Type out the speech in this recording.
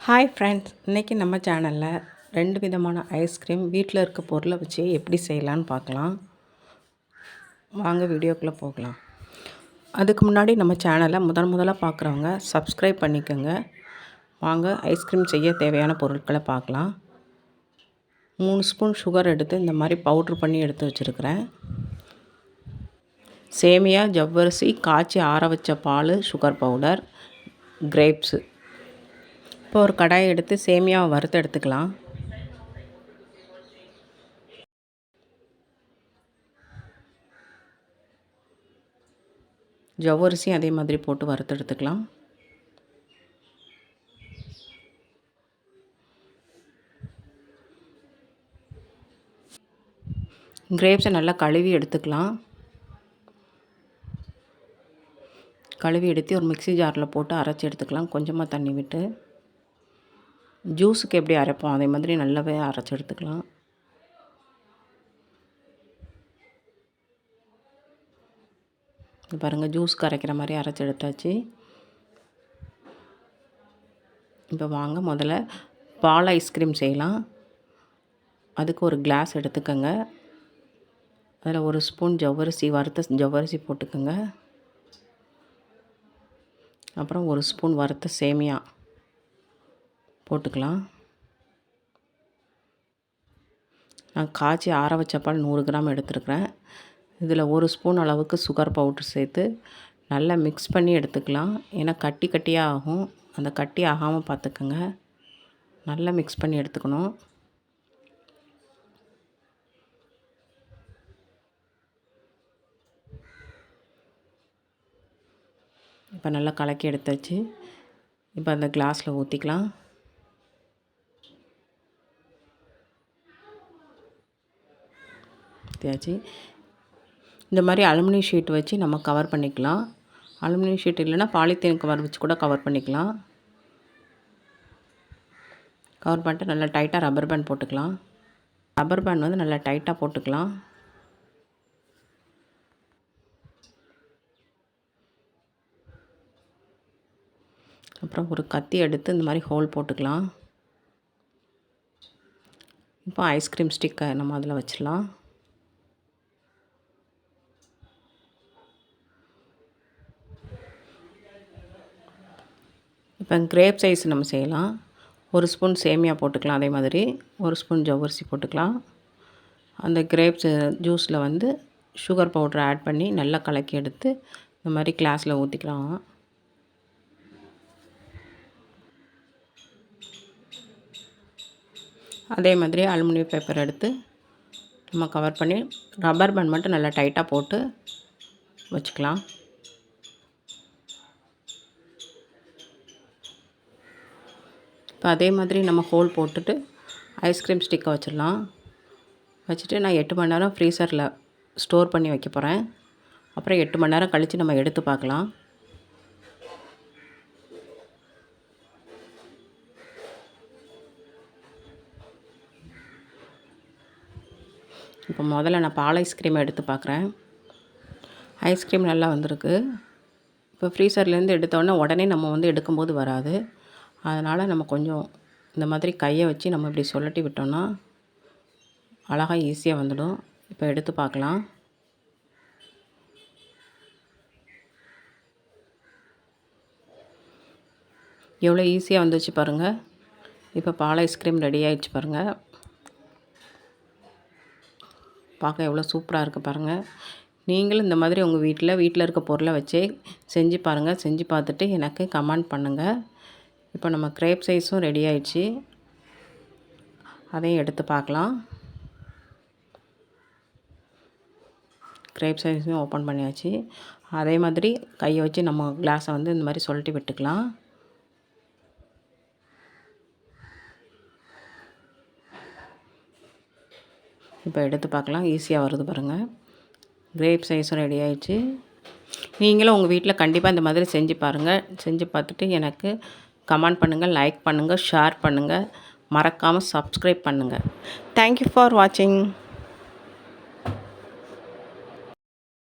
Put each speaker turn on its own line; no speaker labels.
Hi friends, இன்றைக்கி நம்ம சேனலில் 2 விதமான ஐஸ்கிரீம் வீட்டில் இருக்க பொருளை வச்சு எப்படி செய்யலான்னு பார்க்கலாம். வாங்க வீடியோக்குள்ளே போகலாம். அதுக்கு முன்னாடி நம்ம சேனலை முதலாக பார்க்குறவங்க சப்ஸ்கிரைப் பண்ணிக்கோங்க. வாங்க ஐஸ்கிரீம் செய்ய தேவையான பொருட்களை பார்க்கலாம். 3 ஸ்பூன் சுகர் எடுத்து இந்த மாதிரி பவுட்ரு பண்ணி எடுத்து வச்சுருக்கிறேன். சேமியா, ஜவ்வரிசி, காய்ச்சி ஆற வச்ச பால், சுகர் பவுடர், கிரேப்ஸு. இப்போ ஒரு கடாயை எடுத்து சேமியாவை வறுத்து எடுத்துக்கலாம். ஜவ்வரிசியும் அதே மாதிரி போட்டு வறுத்து எடுத்துக்கலாம். கிரேப்ஸை நல்லா கழுவி எடுத்துக்கலாம். கழுவி எடுத்து ஒரு மிக்ஸி ஜாரில் போட்டு அரைச்சி எடுத்துக்கலாம். கொஞ்சமாக தண்ணி விட்டு ஜூஸுக்கு எப்படி அரைப்போம் அதே மாதிரி நல்லாவே அரைச்சி எடுத்துக்கலாம். பாருங்கள், ஜூஸ்க்கு அரைக்கிற மாதிரி அரைச்சி எடுத்தாச்சு. இப்போ வாங்க முதல்ல பால் ஐஸ்கிரீம் செய்யலாம். அதுக்கு ஒரு கிளாஸ் எடுத்துக்கோங்க. அதில் 1 ஸ்பூன் ஜவ்வரிசி, வறுத்த ஜவ்வரிசி போட்டுக்கோங்க. அப்புறம் 1 ஸ்பூன் வறுத்த சேமியா போட்டுக்கலாம். நான் காய்ச்சி ஆற வச்ச பால் 100 கிராம் எடுத்துருக்கிறேன். இதில் 1 ஸ்பூன் அளவுக்கு சுகர் பவுட்ரு சேர்த்து நல்லா மிக்ஸ் பண்ணி எடுத்துக்கலாம். ஏன்னா கட்டியாக ஆகும். அந்த கட்டி ஆகாமல் பார்த்துக்குங்க. நல்லா மிக்ஸ் பண்ணி எடுத்துக்கணும். இப்போ நல்லா கலக்கி எடுத்தாச்சு. இப்போ அந்த கிளாஸில் ஊற்றிக்கலாம். ஊற்றியாச்சு. இந்த மாதிரி அலுமினியம் ஷீட் வச்சு நம்ம கவர் பண்ணிக்கலாம். அலுமினியம் ஷீட் இல்லைன்னா பாலித்தீன் கவர் வச்சு கூட கவர் பண்ணிக்கலாம். கவர் பண்ணிட்டு நல்லா டைட்டாக ரப்பர் பேண்ட் போட்டுக்கலாம். ரப்பர் பேண்ட் வந்து நல்லா டைட்டாக போட்டுக்கலாம். அப்புறம் ஒரு கத்தி எடுத்து இந்த மாதிரி ஹோல் போட்டுக்கலாம். இப்போ ஐஸ்கிரீம் ஸ்டிக்கை நம்ம அதில் வச்சிடலாம். இப்போ கிரேப் சைஸ் நம்ம செய்யலாம். 1 ஸ்பூன் சேமியா போட்டுக்கலாம். அதே மாதிரி 1 ஸ்பூன் ஜவ்வரிசி போட்டுக்கலாம். அந்த கிரேப்ஸ் ஜூஸில் வந்து சுகர் பவுடர் ஆட் பண்ணி நல்லா கலக்கி எடுத்து இந்த மாதிரி கிளாஸில் ஊற்றிக்கலாம். அதே மாதிரி அலுமினியம் பேப்பர் எடுத்து நம்ம கவர் பண்ணி ரப்பர் பேண்ட் மட்டும் நல்லா டைட்டாக போட்டு வச்சுக்கலாம். இப்போ அதே மாதிரி நம்ம ஹோல் போட்டுட்டு ஐஸ்கிரீம் ஸ்டிக்கை வச்சிடலாம். வச்சுட்டு நான் 8 மணி நேரம் ஃப்ரீசரில் ஸ்டோர் பண்ணி வைக்க போகிறேன். அப்புறம் 8 மணி நேரம் கழித்து நம்ம எடுத்து பார்க்கலாம். இப்போ முதல்ல நான் பால் ஐஸ்கிரீமை எடுத்து பார்க்குறேன். ஐஸ்கிரீம் நல்லா வந்திருக்கு. இப்போ ஃப்ரீசர்லேருந்து எடுத்தோடனே உடனே நம்ம வந்து எடுக்கும்போது வராது. அதனால் நம்ம கொஞ்சம் இந்த மாதிரி கையை வச்சு நம்ம இப்படி சுழட்டி விட்டோம்னா அழகாக ஈஸியாக வந்துடும். இப்போ எடுத்து பார்க்கலாம். எவ்வளோ ஈஸியாக வந்துச்சு பாருங்கள். இப்போ பால் ஐஸ்கிரீம் ரெடி ஆகிடுச்சு பாருங்கள். பார்க்க எவ்வளோ சூப்பராக இருக்குது பாருங்கள். நீங்களும் இந்த மாதிரி உங்கள் வீட்டில் இருக்க பொருளை வச்சே செஞ்சு பாருங்கள். செஞ்சு பார்த்துட்டு எனக்கு கமெண்ட் பண்ணுங்கள். இப்போ நம்ம கிரேப் சைஸும் ரெடி ஆயிடுச்சு. அதையும் எடுத்து பார்க்கலாம். கிரேப் சைஸும் ஓப்பன் பண்ணியாச்சு. அதே மாதிரி கையை வச்சு நம்ம கிளாஸை வந்து இந்த மாதிரி சுழட்டி விட்டுக்கலாம். இப்போ எடுத்து பார்க்கலாம். ஈஸியாக வருது பாருங்கள். கிரேப் சைஸும் ரெடி ஆயிடுச்சு. நீங்களும் உங்கள் வீட்டில் கண்டிப்பாக இந்த மாதிரி செஞ்சு பாருங்கள். செஞ்சு பார்த்துட்டு எனக்கு கமெண்ட் பண்ணுங்கள், லைக் பண்ணுங்கள், ஷேர் பண்ணுங்கள். மறக்காமல் சப்ஸ்கிரைப் பண்ணுங்கள். தேங்க்யூ ஃபார் வாட்சிங்.